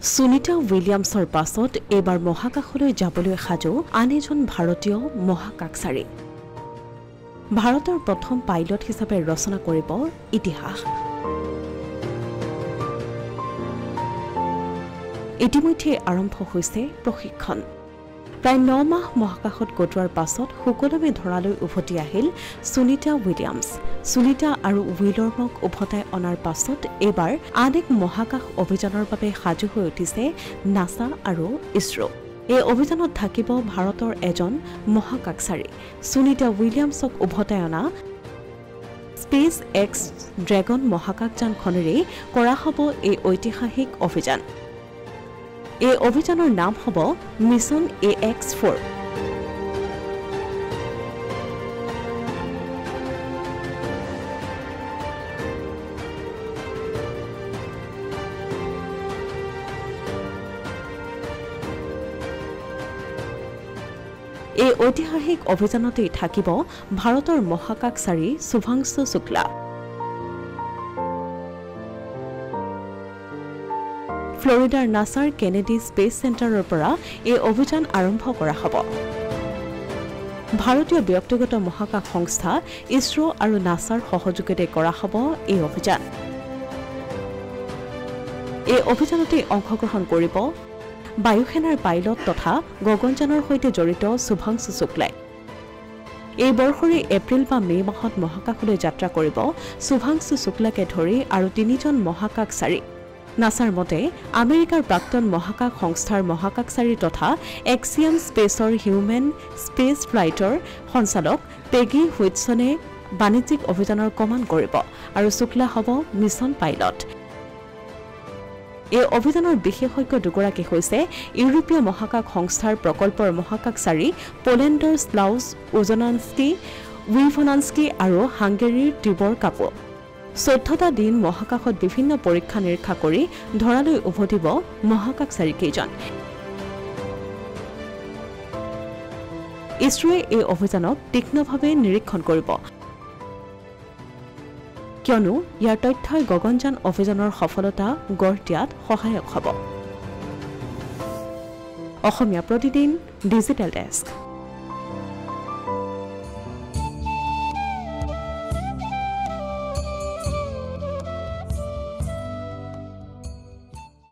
সুনিতা উইলিয়ামছৰ পাছত এবাৰ মহাকাশলৈ যাবলৈ সাজু আন এজন ভাৰতীয় মহাকাশচাৰী ভাৰতৰ প্ৰথম পাইলট হিচাপে ৰচনা কৰিব ইতিহাস ইতিমধ্যে আৰম্ভ হৈছে প্ৰশিক্ষণ প্ৰায় 9 মাহ মহাকাশত কটোৱাৰ পাছত সুকলমে ধৰালৈ উভতি আহিল সুনিতা উইলিয়ামছ সুনিতা আৰু উইলৰমক উভতাই অনাৰ পাছত এবাৰ আন এক মহাকাশ অভিযানৰ বাবে সাজু হৈ উঠিছে নাসা আৰু ইছৰো এই অভিযানত থাকিব ভাৰতৰ এজন মহাকাশচাৰী সুনিতা উইলিয়ামছক উভতাই অনা স্পেচ এক্স ড্ৰেগন মহাকাশযানখনেৰে কৰা হ'ব এই ঐতিহাসিক অভিযান এই অভিযানৰ নাম হ'ব মিছন AX4 এই ঐতিহাসিক অভিযানতে থাকিব ভাৰতৰ মহাকাশচাৰী শুভাংশু শুক্লা ফ্লোৰিডাৰ নাসাৰ কেনেডি স্পেচ চেণ্টাৰৰ পৰা এই অভিযান আৰম্ভ কৰা হ'ব ভাৰতীয় ব্যক্তিগত মহাকাশ সংস্থা ইছৰো আৰু নাসাৰ সহযোগিতাৰে কৰা হ'ব এই অভিযান এই অভিযানতে অংশগ্ৰহণ কৰিব বায়ুসেনাৰ পাইলট তথা গগনযানৰ সৈতে জড়িত শুভাংশু শুক্লাই এই বৰ্ষৰে এপ্ৰিল বা মে মাহত মহাকাশলৈ যাত্ৰা কৰিব শুভাংশু শুক্লাকে ধৰি আৰু 3জন মহাকাশচাৰী নাসাৰ মতে আমেৰিকাৰ প্ৰাক্তন মহাকাশ সংস্থাৰ মহাকাশচাৰী তথা এক্সিয়াম স্পেচৰ হিউমেন স্পেচ ফ্লাইটৰ সঞ্চালক পেগি হুইটছনে বাণিজ্যিক অভিযানৰ কমাণ্ড কৰিব আৰু শুক্লা হ'ব মিছন পাইলট এই অভিযানৰ বিশেষজ্ঞ দুগৰাকী হৈছে ইউৰোপীয় মহাকাশ সংস্থাৰ প্ৰকল্পৰ মহাকাশচাৰী পোলেণ্ডৰ স্লাউছ উজনানস্কি উইভনানস্কি আৰু হাংগেৰীৰ টিবৰ কাপো 14টা দিন মহাকাশত বিভিন্ন পৰীক্ষা নিৰীক্ষা কৰি ধৰালৈ উভতিব মহাকাশচাৰী কেইজন ইছৰোৱে এই অভিযানক তীক্ষ্ণভাৱে নিৰীক্ষণ কৰিব কিয়নো ইয়াৰ তথ্যই গগনযান অভিযানৰ সফলতা গঢ় দিয়াত সহায়ক হ'ব অসমীয়া প্ৰতিদিন ডিজিটেল ডেস্ক